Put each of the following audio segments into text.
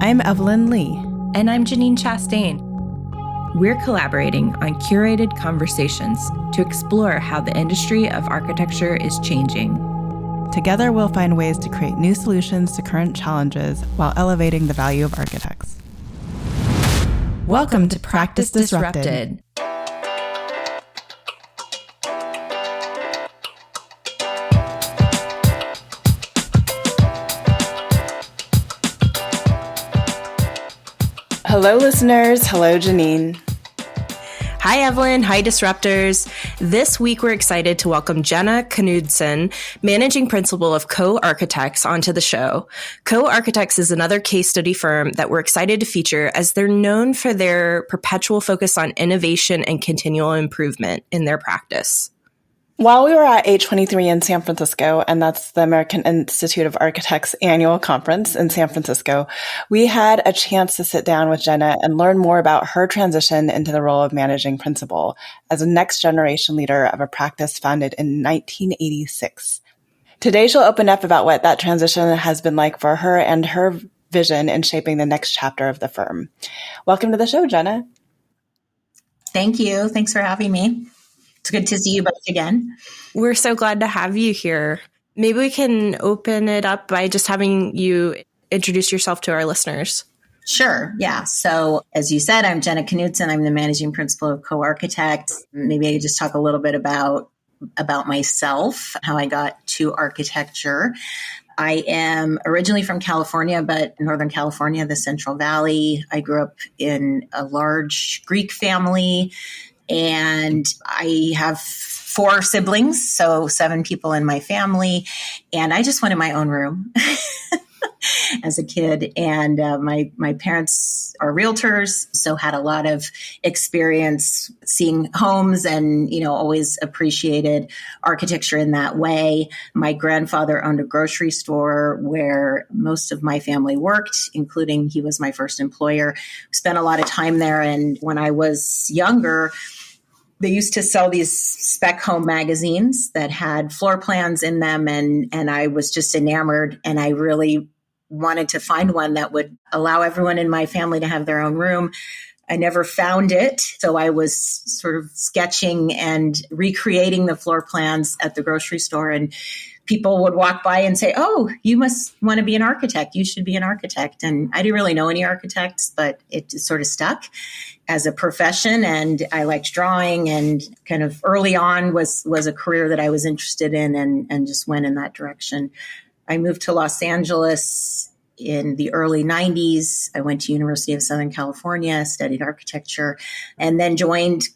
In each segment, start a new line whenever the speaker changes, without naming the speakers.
I'm Evelyn Lee.
And I'm Janine Chastain. We're collaborating on curated conversations to explore how the industry of architecture is changing.
Together, we'll find ways to create new solutions to current challenges while elevating the value of architects.
Welcome to Practice Disrupted.
Hello, listeners. Hello, Janine.
Hi, Evelyn. Hi, Disruptors. This week, we're excited to welcome Jenna Knudsen, Managing Principal of Co-Architects, onto the show. Co-Architects is another case study firm that we're excited to feature as they're known for their perpetual focus on innovation and continual improvement in their practice.
While we were at A23 in San Francisco, and that's the American Institute of Architects annual conference in San Francisco, we had a chance to sit down with Jenna and learn more about her transition into the role of managing principal as a next generation leader of a practice founded in 1986. Today, she'll open up about what that transition has been like for her and her vision in shaping the next chapter of the firm. Welcome to the show, Jenna.
Thank you. Thanks for having me. It's good to see you both again.
We're so glad to have you here. Maybe we can open it up by just having you introduce yourself to our listeners.
Sure. Yeah. So as you said, I'm Jenna Knudsen. I'm the managing principal of Co-Architects. Maybe I could just talk a little bit about myself, how I got to architecture. I am originally from California, but Northern California, the Central Valley. I grew up in a large Greek family. And I have 4 siblings, so 7 people in my family. And I just wanted my own room as a kid. And my parents are realtors, so had a lot of experience seeing homes and, always appreciated architecture in that way. My grandfather owned a grocery store where most of my family worked, including he was my first employer. Spent a lot of time there. And when I was younger, they used to sell these spec home magazines that had floor plans in them. And I was just enamored. And I really wanted to find one that would allow everyone in my family to have their own room. I never found it. So I was sort of sketching and recreating the floor plans at the grocery store. And people would walk by and say, "Oh, you must want to be an architect. You should be an architect." And I didn't really know any architects, but it just sort of stuck as a profession. And I liked drawing, and kind of early on was a career that I was interested in, and just went in that direction. I moved to Los Angeles in the early 90s. I went to University of Southern California, studied architecture, and then joined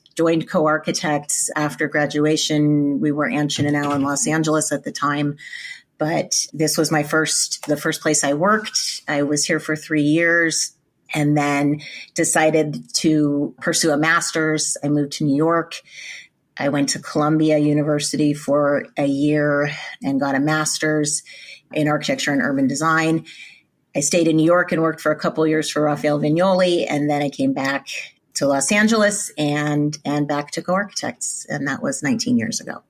Co-Architects after graduation. We were Anshin & Allen, Los Angeles at the time, but this was the first place I worked. I was here for 3 years and then decided to pursue a master's. I moved to New York. I went to Columbia University for a year and got a master's in architecture and urban design. I stayed in New York and worked for a couple of years for Raphael Vignoli, and then I came back to Los Angeles and back to Co-Architects, and that was 19 years ago.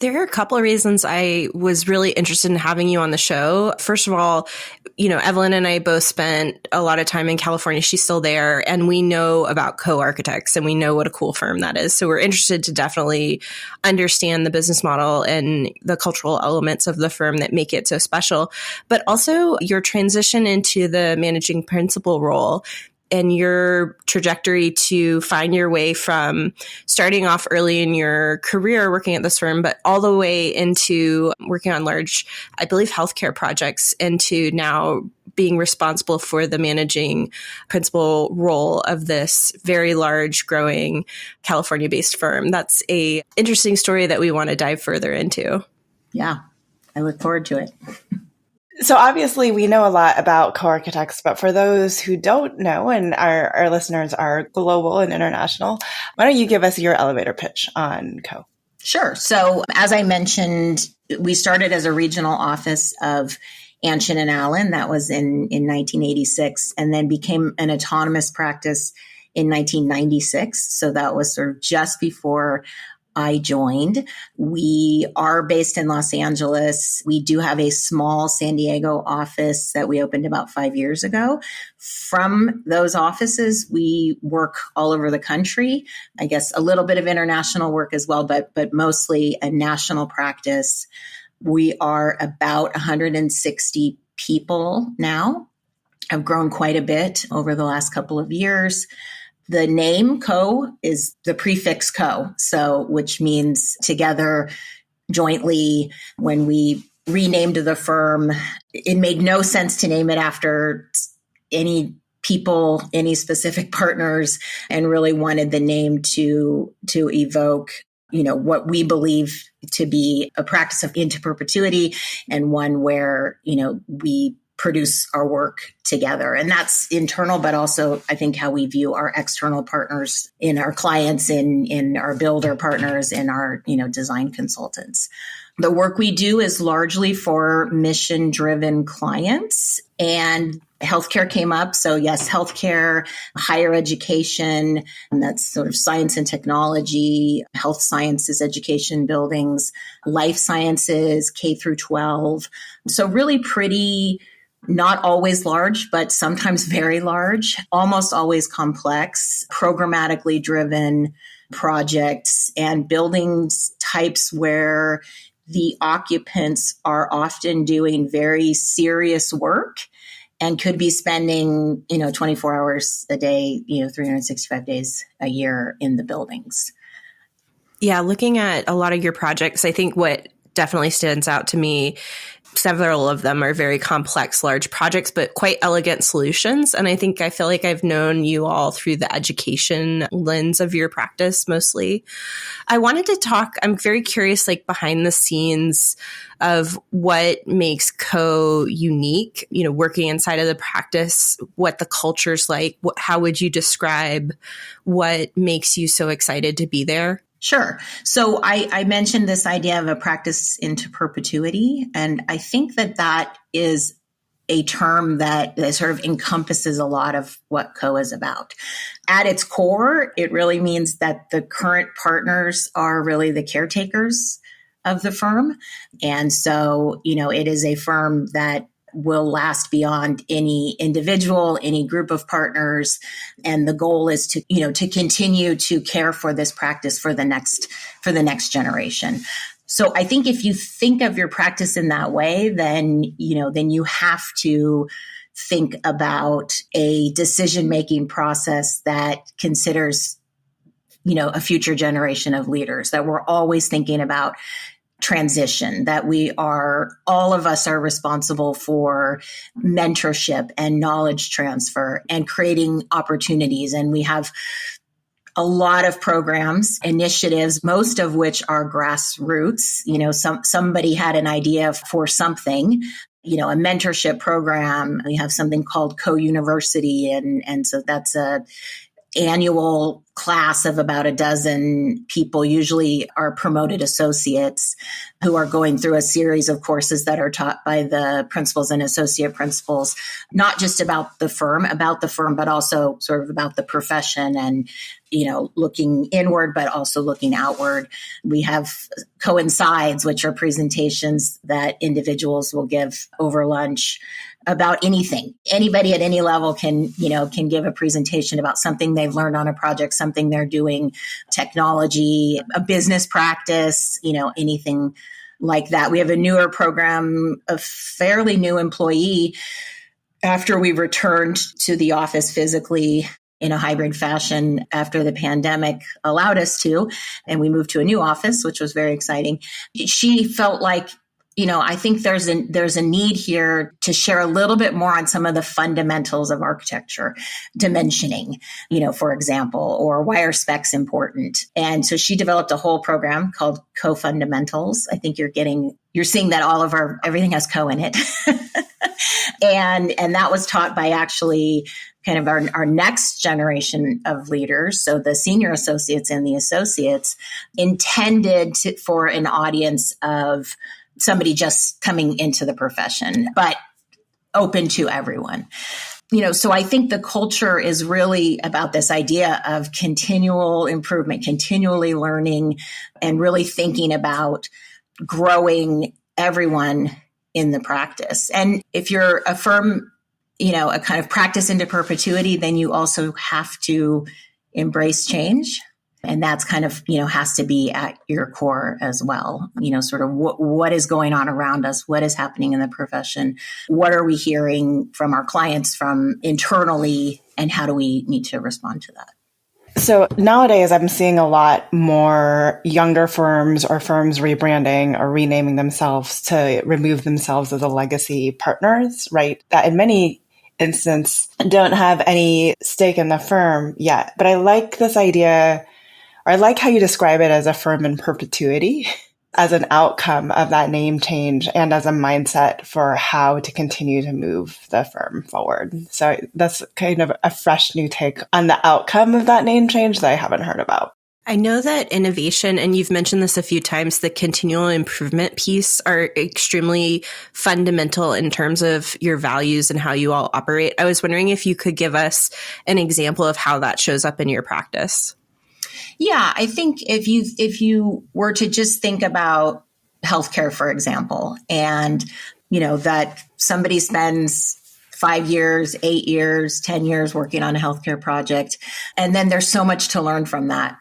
There are a couple of reasons I was really interested in having you on the show. First of all, Evelyn and I both spent a lot of time in California. She's still there, and we know about Co-Architects, and we know what a cool firm that is. So we're interested to definitely understand the business model and the cultural elements of the firm that make it so special, but also your transition into the managing principal role and your trajectory to find your way from starting off early in your career working at this firm, but all the way into working on large, I believe, healthcare projects, into now being responsible for the managing principal role of this very large, growing California-based firm. That's an interesting story that we want to dive further into.
Yeah, I look forward to it.
So obviously we know a lot about Co-Architects, but for those who don't know, and our listeners are global and international, why don't you give us your elevator pitch on Co?
Sure. So as I mentioned, we started as a regional office of Anshin & Allen. That was in 1986, and then became an autonomous practice in 1996. So that was sort of just before I joined. We are based in Los Angeles. We do have a small San Diego office that we opened about 5 years ago. From those offices, we work all over the country. I guess a little bit of international work as well, but mostly a national practice. We are about 160 people now. I've grown quite a bit over the last couple of years. The name Co is the prefix co, so which means together, jointly. When we renamed the firm, it made no sense to name it after any people, any specific partners, and really wanted the name to evoke, what we believe to be a practice of into perpetuity, and one where, we produce our work together. And that's internal, but also I think how we view our external partners, in our clients, in our builder partners, in our, design consultants. The work we do is largely for mission-driven clients, and healthcare came up. So yes, healthcare, higher education, and that's sort of science and technology, health sciences, education buildings, life sciences, K through 12. So really pretty, not always large, but sometimes very large, almost always complex, programmatically driven projects and buildings types where the occupants are often doing very serious work and could be spending, 24 hours a day, 365 days a year in the buildings.
Yeah, looking at a lot of your projects, I think what definitely stands out to me, several of them are very complex, large projects, but quite elegant solutions. And I feel like I've known you all through the education lens of your practice mostly. I wanted to talk, I'm very curious, like behind the scenes of what makes Co unique, working inside of the practice, what the culture's like. How would you describe what makes you so excited to be there?
Sure. So I mentioned this idea of a practice into perpetuity, and I think that is a term that sort of encompasses a lot of what Co is about. At its core, it really means that the current partners are really the caretakers of the firm. And so, it is a firm that will last beyond any individual, any group of partners. And the goal is to, to continue to care for this practice for the next generation. So I think if you think of your practice in that way, then you have to think about a decision-making process that considers, a future generation of leaders, that we're always thinking about transition, that all of us are responsible for mentorship and knowledge transfer and creating opportunities. And we have a lot of programs, initiatives, most of which are grassroots. Somebody had an idea for something, a mentorship program. We have something called Co University. And so that's a annual class of about a dozen people, usually are promoted associates, who are going through a series of courses that are taught by the principals and associate principals, not just about the firm, but also sort of about the profession and, looking inward, but also looking outward. We have coincides, which are presentations that individuals will give over lunch about anything. Anybody at any level can give a presentation about something they've learned on a project, something they're doing, technology, a business practice, anything like that. We have a newer program, a fairly new employee, after we returned to the office physically in a hybrid fashion after the pandemic allowed us to, and we moved to a new office, which was very exciting. She felt like, I think there's a need here to share a little bit more on some of the fundamentals of architecture, dimensioning, for example, or why are specs important? And so she developed a whole program called Co Fundamentals. I think you're seeing that everything has Co in it. And that was taught by actually kind of our next generation of leaders. So the senior associates and the associates, intended for an audience of somebody just coming into the profession, but open to everyone. So I think the culture is really about this idea of continual improvement, continually learning, and really thinking about growing everyone in the practice. And if you're a firm, a kind of practice into perpetuity, then you also have to embrace change. And that's kind of, has to be at your core as well. Sort of what is going on around us? What is happening in the profession? What are we hearing from our clients, from internally, and how do we need to respond to that?
So nowadays, I'm seeing a lot more younger firms or firms rebranding or renaming themselves to remove themselves as a legacy partners, right? That in many instances don't have any stake in the firm yet. But I like this idea, or I like how you describe it as a firm in perpetuity, as an outcome of that name change and as a mindset for how to continue to move the firm forward. So that's kind of a fresh new take on the outcome of that name change that I haven't heard about.
I know that innovation, and you've mentioned this a few times, the continual improvement piece are extremely fundamental in terms of your values and how you all operate. I was wondering if you could give us an example of how that shows up in your practice.
Yeah, I think if you were to just think about healthcare, for example, and that somebody spends 5 years, 8 years, 10 years working on a healthcare project, and then there's so much to learn from that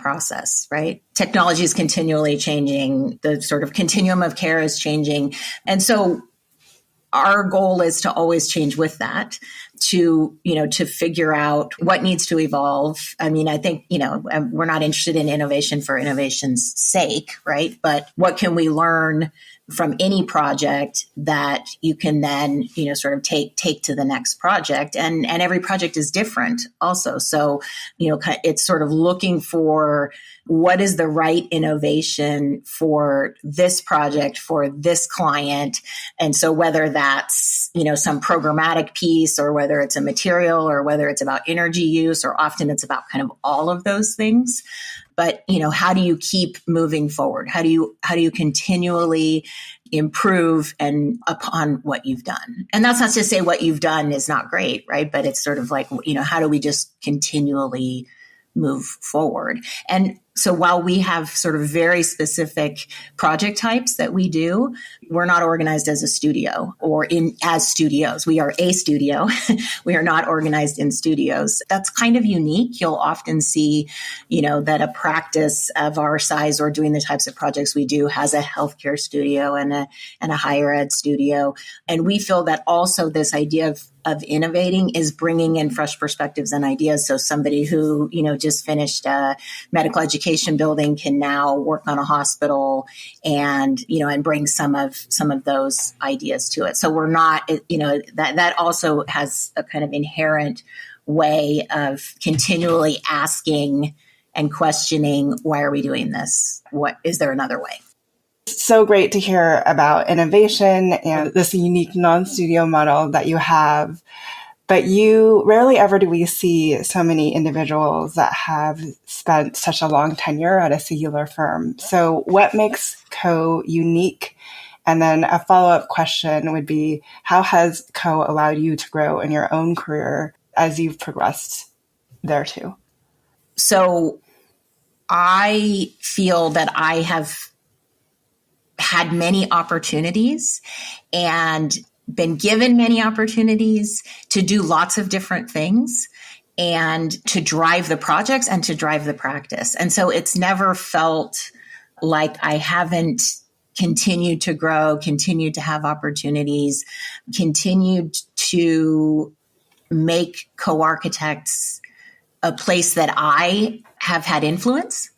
process, right? Technology is continually changing. The sort of continuum of care is changing, and so our goal is to always change with that, to figure out what needs to evolve. I mean, I think, we're not interested in innovation for innovation's sake, right? But what can we learn from any project that you can then, sort of take to the next project? And every project is different also. So, it's sort of looking for what is the right innovation for this project, for this client. And so whether that's, some programmatic piece, or whether it's a material, or whether it's about energy use, or often it's about kind of all of those things. But, how do you keep moving forward? How do you continually improve and upon what you've done? And that's not to say what you've done is not great, right? But it's sort of like, how do we just continually move forward? And so while we have sort of very specific project types that we do, we're not organized as a studio or as studios. We are a studio. We are not organized in studios. That's kind of unique. You'll often see, that a practice of our size or doing the types of projects we do has a healthcare studio and a higher ed studio. And we feel that also this idea of innovating is bringing in fresh perspectives and ideas. So somebody who, just finished a medical education building can now work on a hospital and, and bring some of those ideas to it. So we're not, that also has a kind of inherent way of continually asking and questioning, why are we doing this? What is there another way?
So great to hear about innovation and this unique non-studio model that you have. But rarely ever do we see so many individuals that have spent such a long tenure at a singular firm. So what makes Co unique? And then a follow-up question would be, how has Co allowed you to grow in your own career as you've progressed there too?
So I feel that I have had many opportunities and been given many opportunities to do lots of different things and to drive the projects and to drive the practice. And so it's never felt like I haven't continued to grow, continued to have opportunities, continued to make co-architects a place that I have had influence.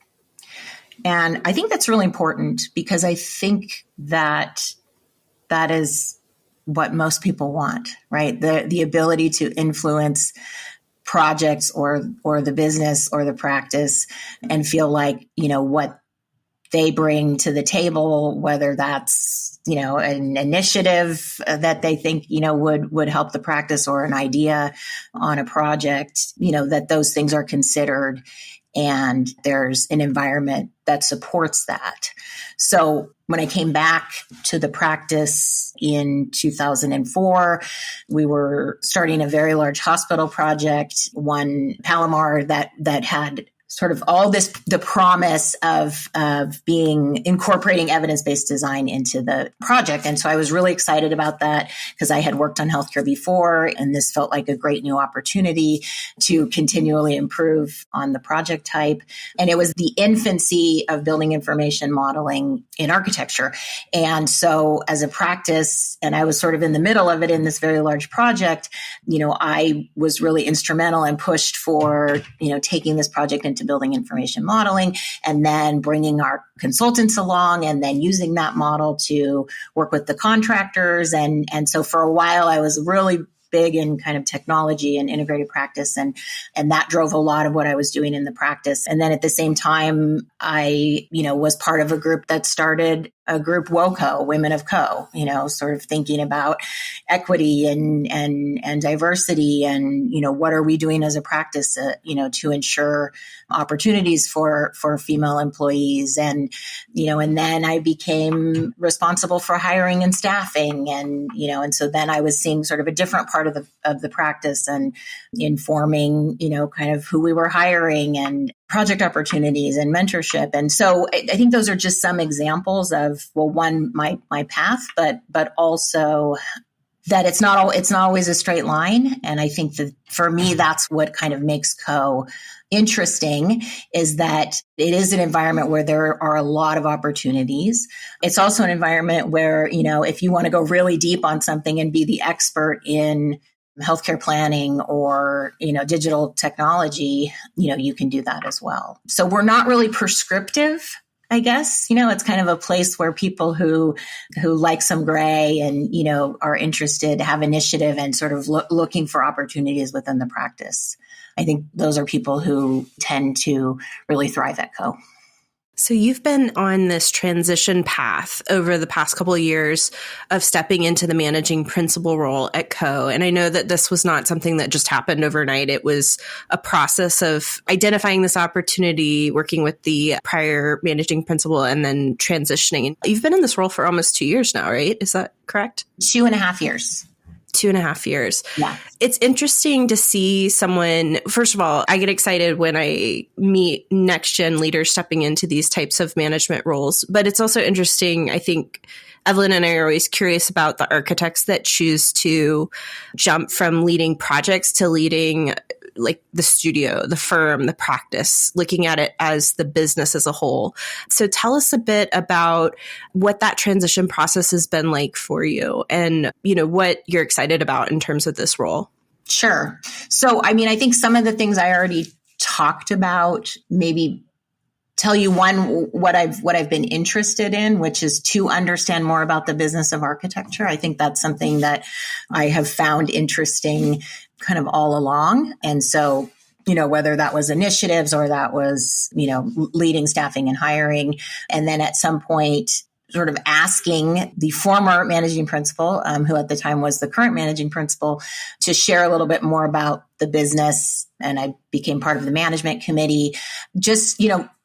And I think that's really important because I think that is what most people want, right? The ability to influence projects or the business or the practice and feel like, what they bring to the table, whether that's, an initiative that they think, would help the practice or an idea on a project, that those things are considered and there's an environment that supports that. So when I came back to the practice in 2004, we were starting a very large hospital project, one Palomar that had sort of all this, the promise of incorporating evidence-based design into the project. And so I was really excited about that because I had worked on healthcare before, and this felt like a great new opportunity to continually improve on the project type. And it was the infancy of building information modeling in architecture. And so as a practice, and I was sort of in the middle of it in this very large project, I was really instrumental and pushed for, taking this project into building information modeling, and then bringing our consultants along, and then using that model to work with the contractors. And so for a while, I was really big in kind of technology and integrated practice. And that drove a lot of what I was doing in the practice. And then at the same time, I, was part of a group that started a group, WOCO, Women of Co, sort of thinking about equity and diversity and, what are we doing as a practice, to ensure opportunities for female employees. And, and then I became responsible for hiring and staffing. And so then I was seeing sort of a different part of the practice and informing, kind of who we were hiring and project opportunities and mentorship. And so I think those are just some examples of, well, one, my path, but also that it's not always a straight line. And I think that for me, that's what kind of makes Co interesting, is that it is an environment where there are a lot of opportunities. It's also an environment where, if you want to go really deep on something and be the expert in healthcare planning or, digital technology, you can do that as well. So we're not really prescriptive, I guess. It's kind of a place where people who like some gray and, are interested, have initiative and sort of looking for opportunities within the practice. I think those are people who tend to really thrive at Co.
So you've been on this transition path over the past couple of years of stepping into the managing principal role at Co. And I know that this was not something that just happened overnight. It was a process of identifying this opportunity, working with the prior managing principal, and then transitioning. You've been in this role for almost 2 years now, right? Is that correct?
2.5 years.
2.5 years.
Yeah.
It's interesting to see someone, first of all, I get excited when I meet next gen leaders stepping into these types of management roles, but it's also interesting. I think Evelyn and I are always curious about the architects that choose to jump from leading projects to leading like the studio, the firm, the practice, looking at it as the business as a whole. So tell us a bit about what that transition process has been like for you and, what you're excited about in terms of this role.
Sure. So, I think some of the things I already talked about, maybe tell you what I've been interested in, which is to understand more about the business of architecture. I think that's something that I have found interesting kind of all along. And so, whether that was initiatives or that was, leading, staffing and hiring. And then at some point, sort of asking the former managing principal, who at the time was the current managing principal, to share a little bit more about the business. And I became part of the management committee, just,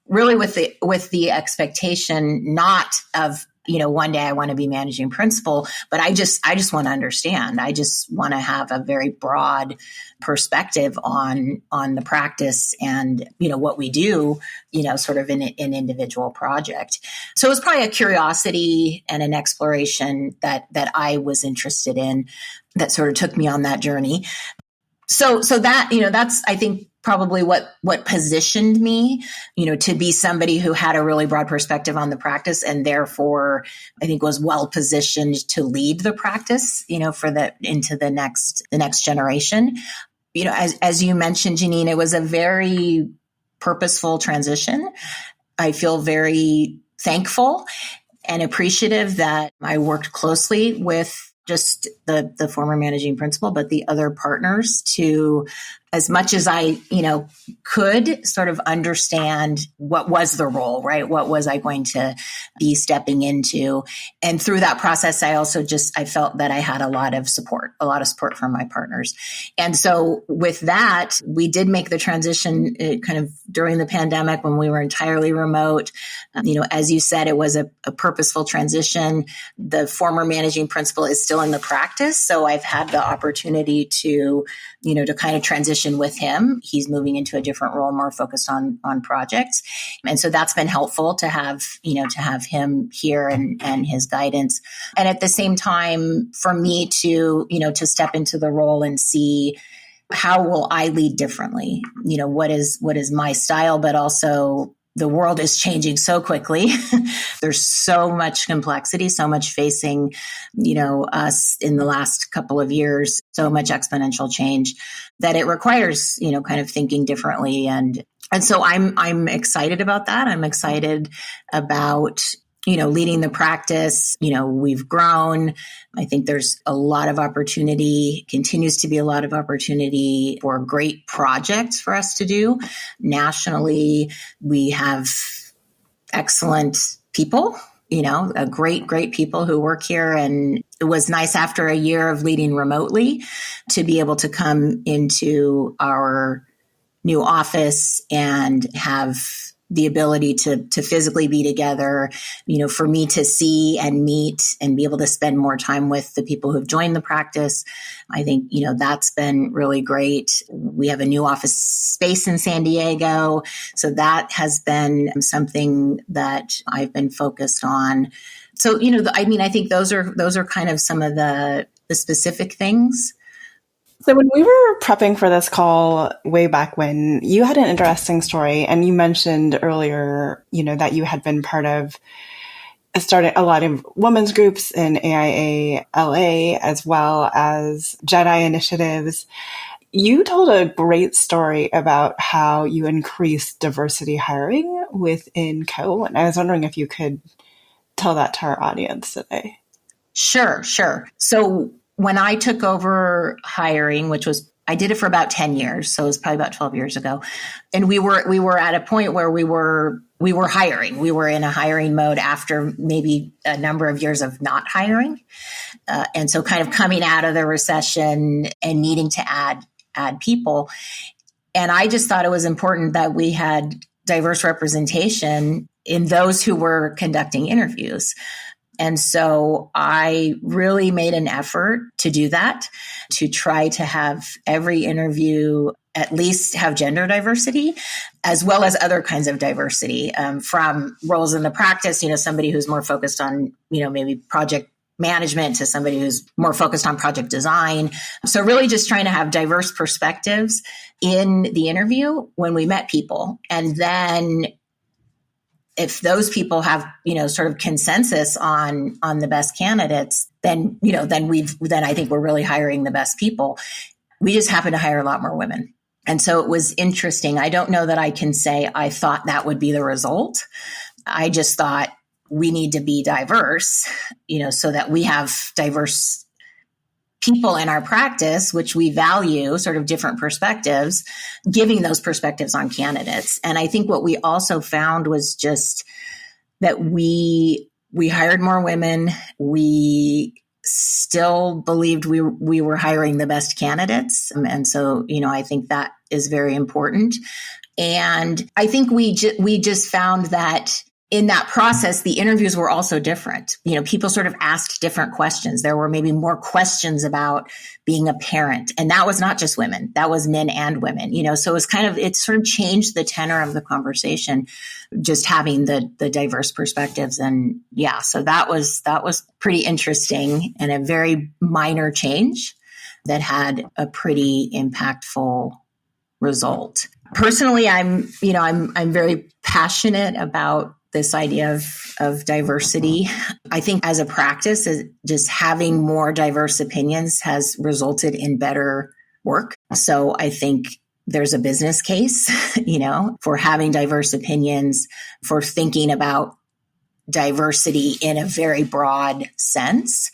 really with the expectation not of, one day I want to be managing principal, but I just want to understand. I just want to have a very broad perspective on the practice and, what we do, sort of in an individual project. So it was probably a curiosity and an exploration that I was interested in that sort of took me on that journey. So that, that's, I think, probably what positioned me, to be somebody who had a really broad perspective on the practice and therefore I think was well positioned to lead the practice, into the next generation. As you mentioned, Janine, it was a very purposeful transition. I feel very thankful and appreciative that I worked closely with just the former managing principal, but the other partners to as much as I, could sort of understand what was the role, right? What was I going to be stepping into? And through that process, I felt that I had a lot of support from my partners. And so with that, we did make the transition kind of during the pandemic when we were entirely remote. As you said, it was a purposeful transition. The former managing principal is still in the practice. So I've had the opportunity to kind of transition with him. He's moving into a different role, more focused on projects. And so that's been helpful to have him here and his guidance. And at the same time, for me to step into the role and see how will I lead differently? What is my style, but also the world is changing so quickly. There's so much complexity, so much facing, us in the last couple of years, so much exponential change that it requires, kind of thinking differently. And so I'm excited about that. I'm excited about, leading the practice. We've grown. I think there's a lot of opportunity, continues to be a lot of opportunity for great projects for us to do. Nationally, we have excellent people, a great people who work here. And it was nice after a year of leading remotely to be able to come into our new office and have the ability to physically be together, for me to see and meet and be able to spend more time with the people who've joined the practice. I think, that's been really great. We have a new office space in San Diego. So that has been something that I've been focused on. So, I think those are kind of some of the specific things.
So when we were prepping for this call way back when, you had an interesting story, and you mentioned earlier, that you had been part of starting a lot of women's groups in AIA LA, as well as Jedi initiatives. You told a great story about how you increased diversity hiring within CO, and I was wondering if you could tell that to our audience today.
Sure. So when I took over hiring, I did it for about 10 years. So it was probably about 12 years ago. And we were at a point where we were hiring. We were in a hiring mode after maybe a number of years of not hiring. And so kind of coming out of the recession and needing to add people. And I just thought it was important that we had diverse representation in those who were conducting interviews. And so I really made an effort to do that, to try to have every interview at least have gender diversity, as well as other kinds of diversity, from roles in the practice, somebody who's more focused on, maybe project management to somebody who's more focused on project design. So really just trying to have diverse perspectives in the interview when we met people. And then if those people have, sort of consensus on the best candidates, then I think we're really hiring the best people. We just happen to hire a lot more women. And so it was interesting. I don't know that I can say I thought that would be the result. I just thought we need to be diverse, so that we have diverse people in our practice, which we value, sort of different perspectives, giving those perspectives on candidates. And I think what we also found was just that we hired more women. We still believed we were hiring the best candidates. And so, I think that is very important. And I think we just found that in that process, the interviews were also different. People sort of asked different questions. There were maybe more questions about being a parent. And that was not just women. That was men and women, so it was it sort of changed the tenor of the conversation, just having the diverse perspectives. And yeah, so that was pretty interesting and a very minor change that had a pretty impactful result. Personally, I'm very passionate about this idea of diversity. I think as a practice, just having more diverse opinions has resulted in better work. So I think there's a business case, for having diverse opinions, for thinking about diversity in a very broad sense.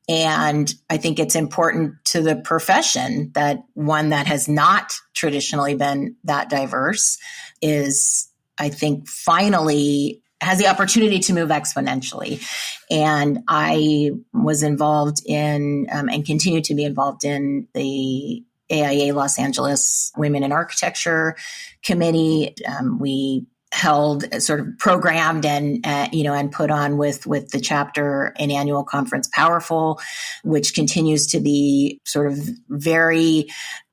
And I think it's important to the profession that one that has not traditionally been that diverse is, I think, finally has the opportunity to move exponentially. And I was involved in and continue to be involved in the AIA Los Angeles Women in Architecture Committee. We held, sort of programmed and put on with the chapter an annual conference, Powerful, which continues to be sort of very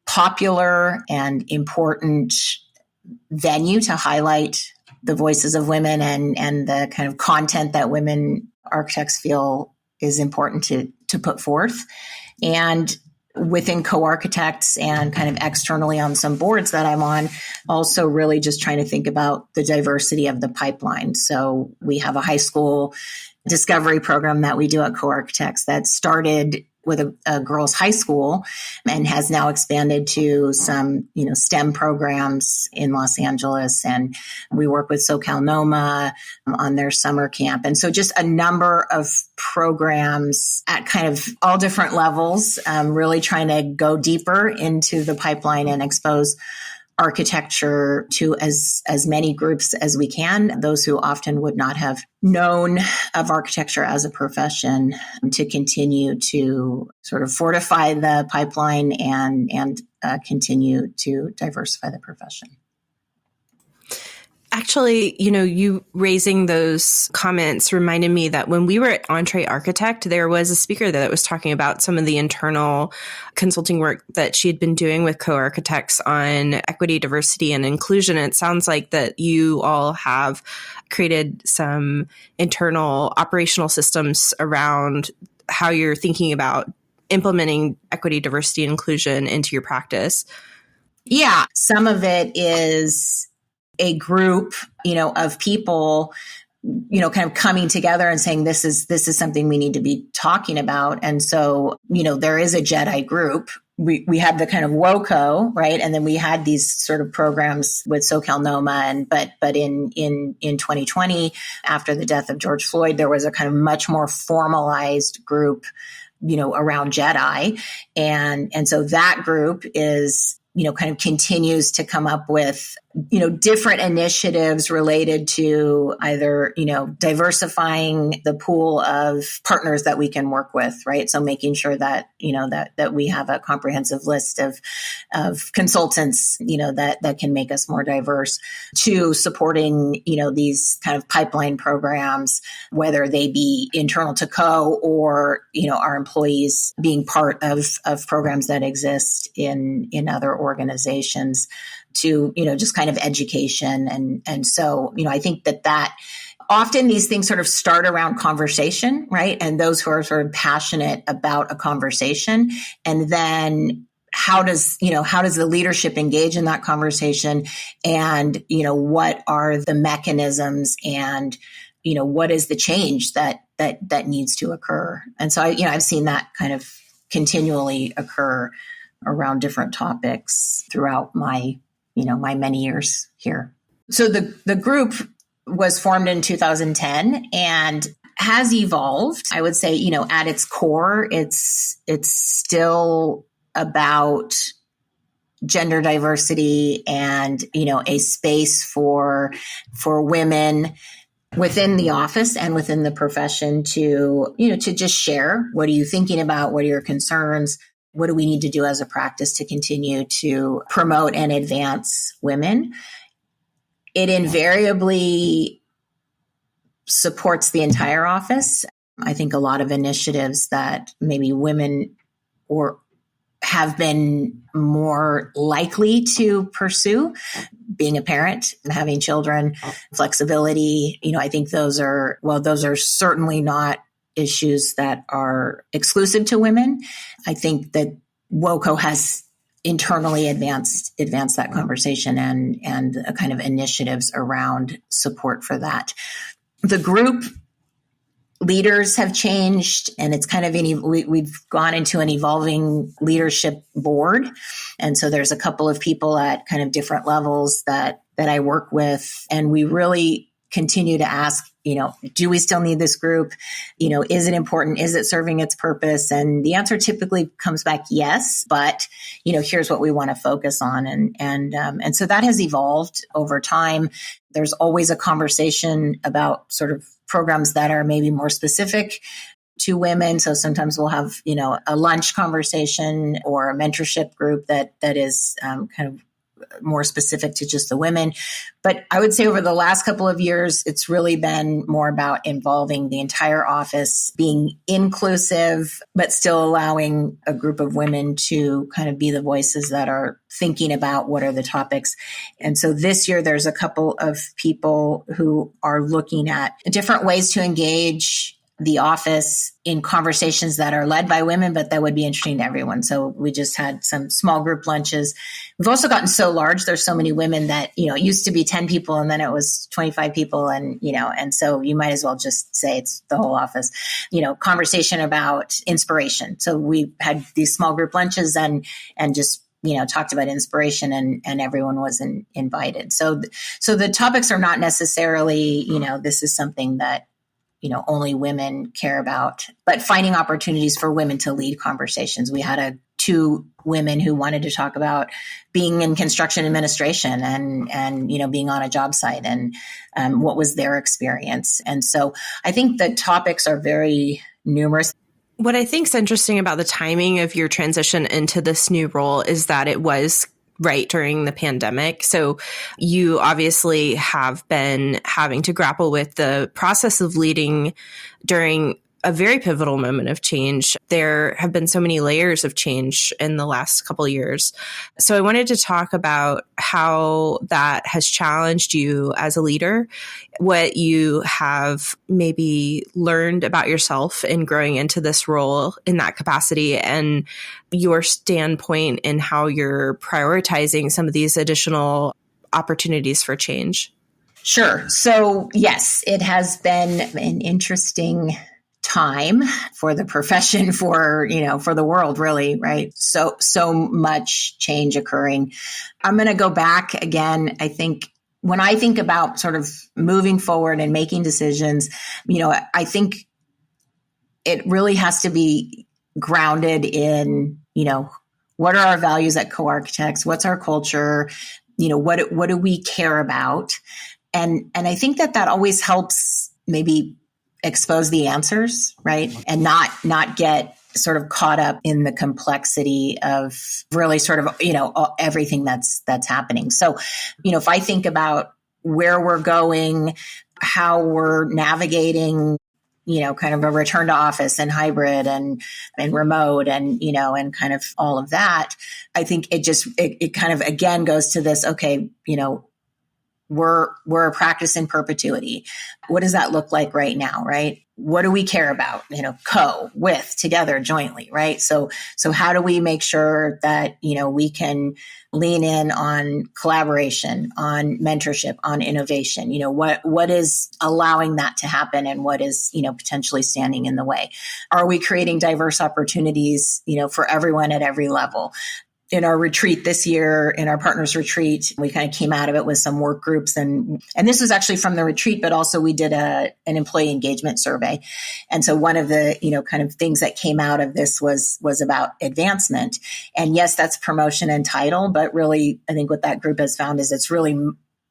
popular and important venue to highlight the voices of women and the kind of content that women architects feel is important to put forth. And within co-architects and kind of externally on some boards that I'm on, also really just trying to think about the diversity of the pipeline. So we have a high school discovery program that we do at Co-Architects that started with a girls' high school and has now expanded to some, STEM programs in Los Angeles. And we work with SoCal Noma on their summer camp. And so just a number of programs at kind of all different levels, really trying to go deeper into the pipeline and expose architecture to as many groups as we can, those who often would not have known of architecture as a profession, to continue to sort of fortify the pipeline and continue to diversify the profession.
Actually, you raising those comments reminded me that when we were at Entree Architect, there was a speaker that was talking about some of the internal consulting work that she had been doing with co-architects on equity, diversity, and inclusion. And it sounds like that you all have created some internal operational systems around how you're thinking about implementing equity, diversity, and inclusion into your practice.
Yeah, some of it is a group, of people, kind of coming together and saying, this is something we need to be talking about. And so, there is a JEDI group. We had the kind of WOCO, right? And then we had these sort of programs with SoCal Noma. But in 2020, after the death of George Floyd, there was a kind of much more formalized group, around JEDI. And so that group is, kind of continues to come up with, different initiatives related to either, diversifying the pool of partners that we can work with, right? So making sure that, that we have a comprehensive list of consultants, that can make us more diverse, to supporting, these kind of pipeline programs, whether they be internal to or, our employees being part of programs that exist in other organizations, to, just kind of education. And so, I think that often these things sort of start around conversation, right? And those who are sort of passionate about a conversation, and then how does the leadership engage in that conversation? And, what are the mechanisms, and, what is the change that needs to occur? And so I've seen that kind of continually occur around different topics throughout my many years here. So the group was formed in 2010 and has evolved. I would say, at its core, it's still about gender diversity and, a space for women within the office and within the profession to just share. What are you thinking about? What are your concerns? What do we need to do as a practice to continue to promote and advance women? It invariably supports the entire office. I think a lot of initiatives that maybe women have been more likely to pursue, being a parent, having children, flexibility, I think those are certainly not issues that are exclusive to women. I think that WOCO has internally advanced that conversation and a kind of initiatives around support for that. The group leaders have changed, and it's kind of we've gone into an evolving leadership board. And so there's a couple of people at kind of different levels that I work with, and we really continue to ask, do we still need this group? Is it important? Is it serving its purpose? And the answer typically comes back yes, but here's what we want to focus on. And so that has evolved over time. There's always a conversation about sort of programs that are maybe more specific to women. So sometimes we'll have, a lunch conversation or a mentorship group that is kind of more specific to just the women. But I would say over the last couple of years, it's really been more about involving the entire office, being inclusive, but still allowing a group of women to kind of be the voices that are thinking about what are the topics. And so this year, there's a couple of people who are looking at different ways to engage the office in conversations that are led by women, but that would be interesting to everyone. So we just had some small group lunches. We've also gotten so large. There's so many women that, it used to be 10 people and then it was 25 people. And so you might as well just say it's the whole office, conversation about inspiration. So we had these small group lunches and just talked about inspiration and everyone was invited. So the topics are not necessarily, this is something that, only women care about, but finding opportunities for women to lead conversations. We had two women who wanted to talk about being in construction administration and being on a job site and what was their experience. And so I think the topics are very numerous.
What I think is interesting about the timing of your transition into this new role is that it was right during the pandemic. So you obviously have been having to grapple with the process of leading during a very pivotal moment of change. There have been so many layers of change in the last couple of years. So I wanted to talk about how that has challenged you as a leader, what you have maybe learned about yourself in growing into this role in that capacity, and your standpoint in how you're prioritizing some of these additional opportunities for change.
Sure. So yes, it has been an interesting time for the profession, for the world, really, right? So much change occurring. I'm going to go back again. I think when I think about sort of moving forward and making decisions, I think it really has to be grounded in, what are our values at Co-Architects? What's our culture? What do we care about? And I think that always helps maybe expose the answers, right? And not get sort of caught up in the complexity of really sort of, everything that's happening. So, if I think about where we're going, how we're navigating, kind of a return to office and hybrid and remote and kind of all of that, I think it kind of again goes to this, okay, we're a practice in perpetuity. What does that look like right now, right? What do we care about? With, together, jointly, right? So how do we make sure that, we can lean in on collaboration, on mentorship, on innovation? What is allowing that to happen and what is, potentially standing in the way? Are we creating diverse opportunities, for everyone at every level? In our retreat this year, in our partners retreat, we kind of came out of it with some work groups. And this was actually from the retreat, but also we did an employee engagement survey. And so one of the, kind of things that came out of this was about advancement. And yes, that's promotion and title, but really, I think what that group has found is it's really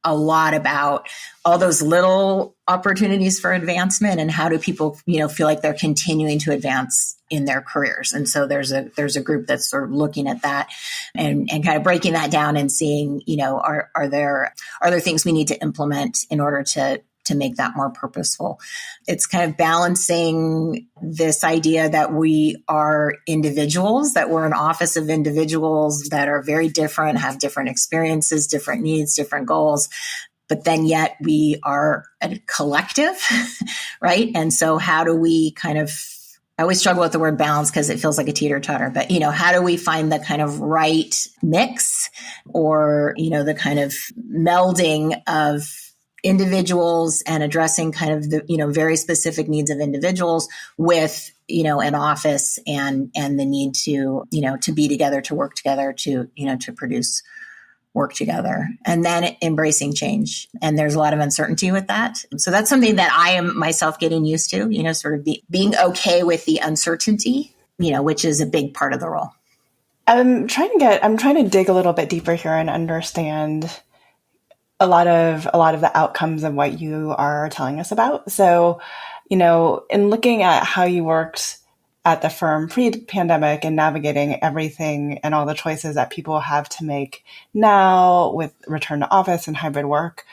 a lot about all those little opportunities for advancement and how do people, feel like they're continuing to advance in their careers. And so there's a group that's sort of looking at that and kind of breaking that down and seeing, are there things we need to implement in order to make that more purposeful. It's kind of balancing this idea that we are individuals, that we're an office of individuals that are very different, have different experiences, different needs, different goals, but then yet we are a collective, right? And so how do we kind of, I always struggle with the word balance because it feels like a teeter-totter, but, how do we find the kind of right mix or, the kind of melding of individuals and addressing kind of the, very specific needs of individuals with, an office and the need to, to be together, to work together, to, to produce work together, and then embracing change. And there's a lot of uncertainty with that. So that's something that I am myself getting used to, sort of being okay with the uncertainty, which is a big part of the role.
I'm trying to dig a little bit deeper here and understand a lot of the outcomes of what you are telling us about. So, in looking at how you worked at the firm pre-pandemic and navigating everything and all the choices that people have to make now with return to office and hybrid work,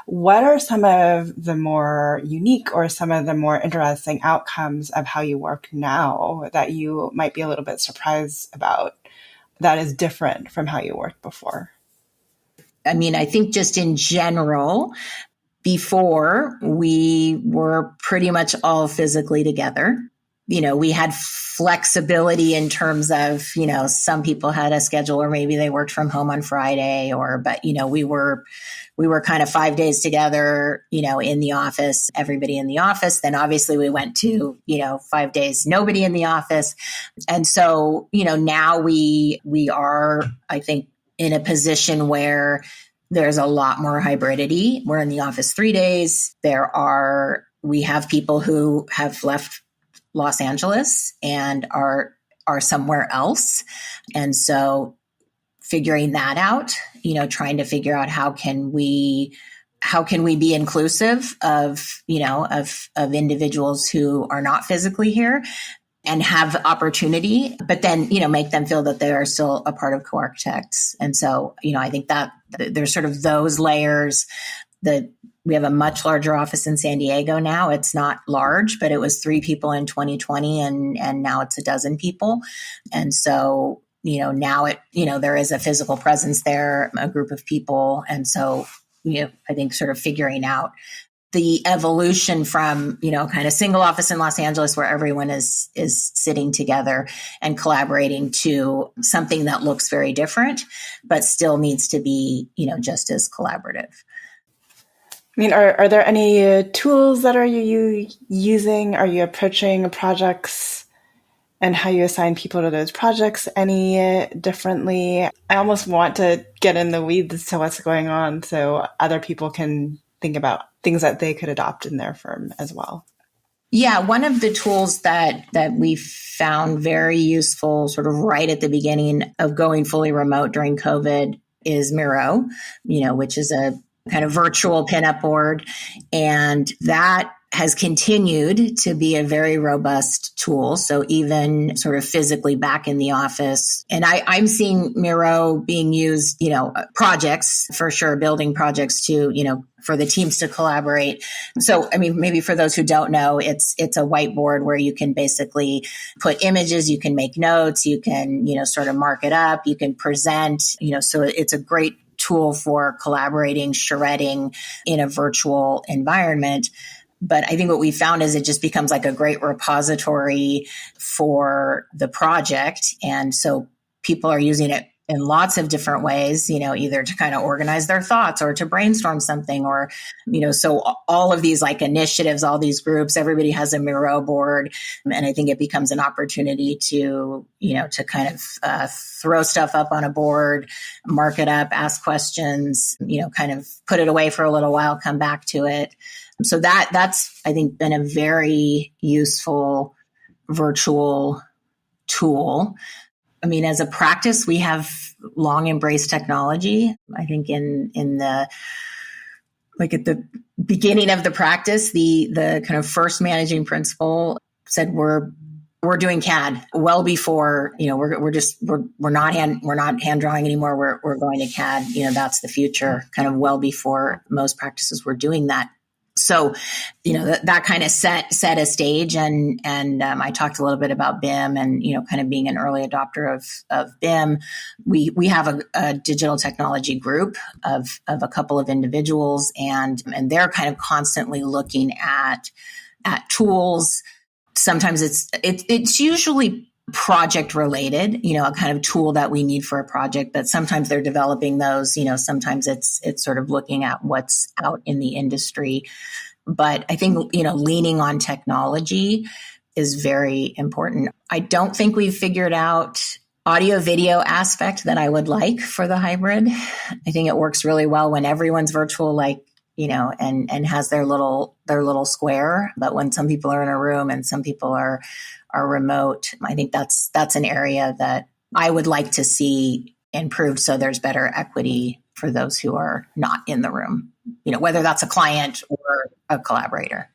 what are some of the more unique or some of the more interesting outcomes of how you work now that you might be a little bit surprised about that is different from how you worked before?
I mean, I think just in general, before we were pretty much all physically together. We had flexibility in terms of, some people had a schedule or maybe they worked from home on Friday but we were kind of 5 days together, in the office, everybody in the office. Then obviously we went to, 5 days, nobody in the office. And so, now we are, I think, in a position where there's a lot more hybridity. We're in the office 3 days. We have people who have left Los Angeles and are somewhere else. And so figuring that out, trying to figure out how can we be inclusive of individuals who are not physically here and have opportunity, but then, make them feel that they are still a part of Co-Architects. And so, I think that there's sort of those layers that we have a much larger office in San Diego now. It's not large, but it was 3 people in 2020 and now it's 12 people. And so, now there is a physical presence there, a group of people. And so, I think sort of figuring out the evolution from, kind of single office in Los Angeles where everyone is sitting together and collaborating to something that looks very different, but still needs to be, just as collaborative.
I mean, are there any tools that are you using? Are you approaching projects and how you assign people to those projects any differently? I almost want to get in the weeds to what's going on so other people can think about things that they could adopt in their firm as well.
Yeah, one of the tools that we found very useful sort of right at the beginning of going fully remote during COVID is Miro, which is a kind of virtual pinup board. And that has continued to be a very robust tool. So even sort of physically back in the office, and I'm seeing Miro being used, projects for sure, building projects to, for the teams to collaborate. So, I mean, maybe for those who don't know, it's a whiteboard where you can basically put images, you can make notes, you can, sort of mark it up, you can present, so it's a great tool for collaborating, shredding in a virtual environment. But I think what we found is it just becomes like a great repository for the project. And so people are using it in lots of different ways, either to kind of organize their thoughts or to brainstorm something or, so all of these like initiatives, all these groups, everybody has a Miro board. And I think it becomes an opportunity to, to kind of throw stuff up on a board, mark it up, ask questions, kind of put it away for a little while, come back to it. So that's, I think, been a very useful virtual tool. I mean, as a practice, we have long embraced technology. I think in the, like at the beginning of the practice, the kind of first managing principal said, we're doing CAD well before, we're not hand drawing anymore. We're going to CAD, that's the future, kind of well before most practices were doing that. So, that kind of set a stage, and I talked a little bit about BIM and kind of being an early adopter of BIM. We have a digital technology group of a couple of individuals, and they're kind of constantly looking at tools. Sometimes it's usually project related, a kind of tool that we need for a project, but sometimes they're developing those, sometimes it's sort of looking at what's out in the industry. But I think, leaning on technology is very important. I don't think we've figured out audio video aspect that I would like for the hybrid. I think it works really well when everyone's virtual, like, and has their little square. But when some people are in a room and some people are remote, I think that's an area that I would like to see improved, so there's better equity for those who are not in the room, whether that's a client or a collaborator.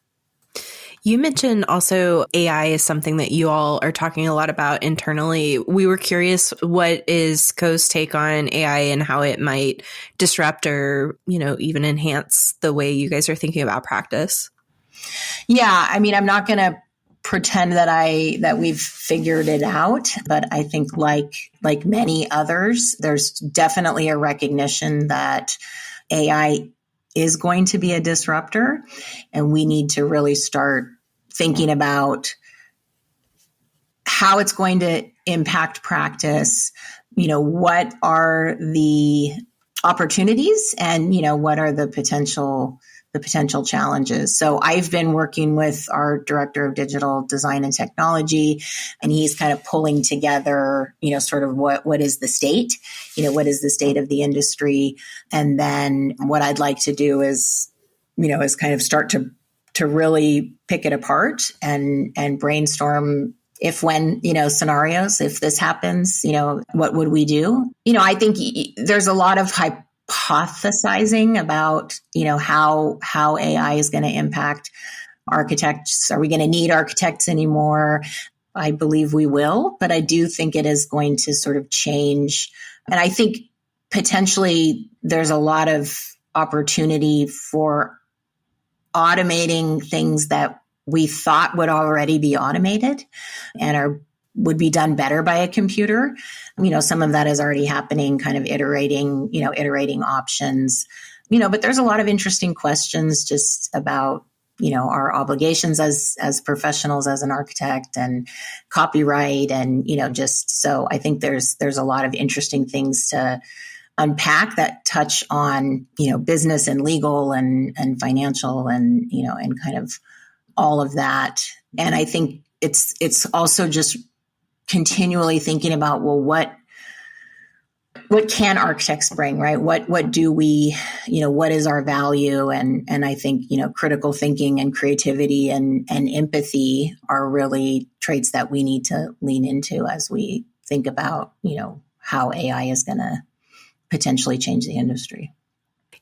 You mentioned also AI is something that you all are talking a lot about internally. We were curious, what is Co's take on AI and how it might disrupt or, even enhance the way you guys are thinking about practice?
Yeah, I mean, I'm not going to pretend that we've figured it out, but I think like many others, there's definitely a recognition that AI is going to be a disruptor, and we need to really start thinking about how it's going to impact practice. What are the opportunities, and what are the potential challenges. So I've been working with our director of digital design and technology, and he's kind of pulling together, sort of what is the state, what is the state of the industry. And then what I'd like to do is kind of start to really pick it apart and brainstorm when scenarios, if this happens, what would we do? I think there's a lot of hypothesizing about, how AI is going to impact architects. Are we going to need architects anymore? I believe we will, but I do think it is going to sort of change. And I think potentially there's a lot of opportunity for automating things that we thought would already be automated and would be done better by a computer. Some of that is already happening, kind of iterating options, but there's a lot of interesting questions just about, our obligations as professionals, as an architect, and copyright. And, so I think there's a lot of interesting things to unpack that touch on, business and legal and financial and, and kind of all of that. And I think it's also just continually thinking about, well, what can architects bring, right? What do we, what is our value? And I think, critical thinking and creativity and empathy are really traits that we need to lean into as we think about, how AI is going to potentially change the industry.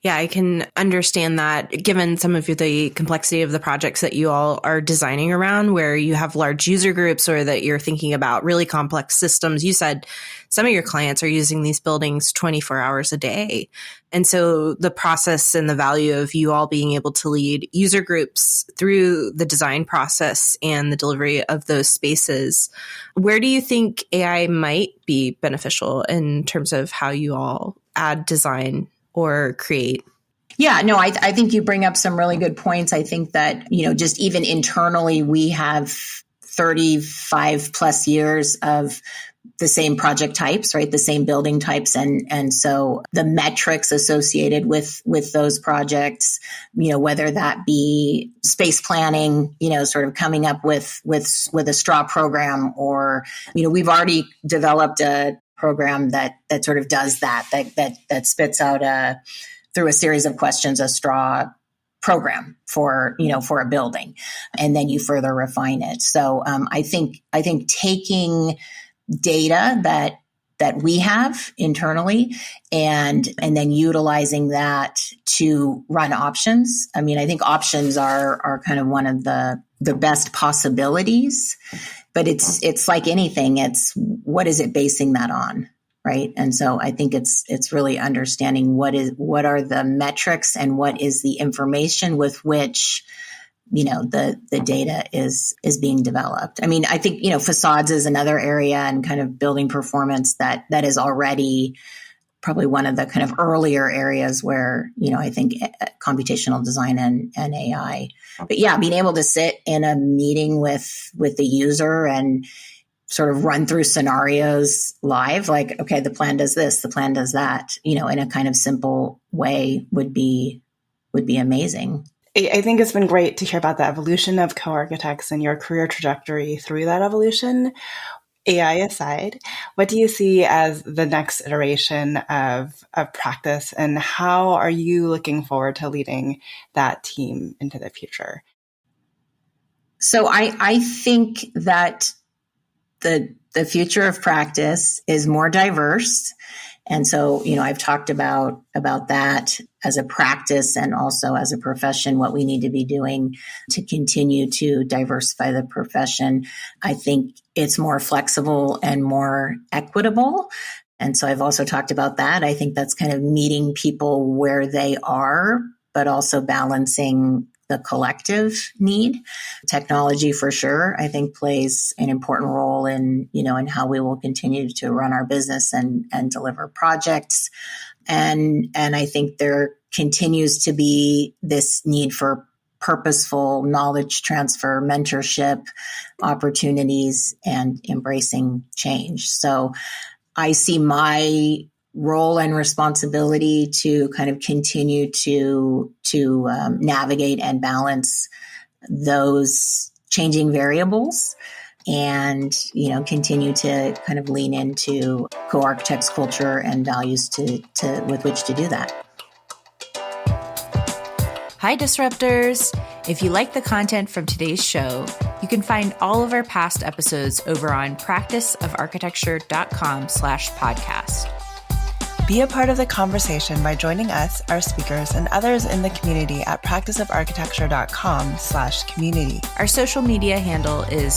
Yeah, I can understand that, given some of the complexity of the projects that you all are designing around, where you have large user groups or that you're thinking about really complex systems. You said some of your clients are using these buildings 24 hours a day. And so the process and the value of you all being able to lead user groups through the design process and the delivery of those spaces, where do you think AI might be beneficial in terms of how you all add design or create?
Yeah, no, I think you bring up some really good points. I think that, just even internally, we have 35 plus years of the same project types, right? The same building types. And so the metrics associated with those projects, whether that be space planning, sort of coming up with a straw program, or, we've already developed a program that sort of does that spits out through a series of questions, a straw program for a building, and then you further refine it. So I think taking data that we have internally and then utilizing that to run options. I mean, I think options are kind of one of the best possibilities, but it's like anything. It's what is it basing that on, right? And so I think it's really understanding what are the metrics and what is the information with which the data is being developed. I mean, I think facades is another area, and kind of building performance that is already probably one of the kind of earlier areas where I think computational design and AI. But yeah, being able to sit in a meeting with the user and sort of run through scenarios live, like, okay, the plan does this, the plan does that, in a kind of simple way would be amazing.
I think it's been great to hear about the evolution of co-architects and your career trajectory through that evolution. AI aside, what do you see as the next iteration of practice, and how are you looking forward to leading that team into the future?
So I think that the future of practice is more diverse. And so, I've talked about that as a practice and also as a profession, what we need to be doing to continue to diversify the profession. I think it's more flexible and more equitable. And so I've also talked about that. I think that's kind of meeting people where they are, but also balancing the collective need. Technology, for sure, I think plays an important role in how we will continue to run our business and deliver projects. And I think there continues to be this need for purposeful knowledge transfer, mentorship opportunities, and embracing change. So I see my role and responsibility to kind of continue to navigate and balance those changing variables, and continue to kind of lean into Co-Architect's culture and values to with which to do that.
Hi, Disruptors! If you like the content from today's show, you can find all of our past episodes over on practiceofarchitecture.com/podcast.
Be a part of the conversation by joining us, our speakers, and others in the community at practiceofarchitecture.com/community.
Our social media handle is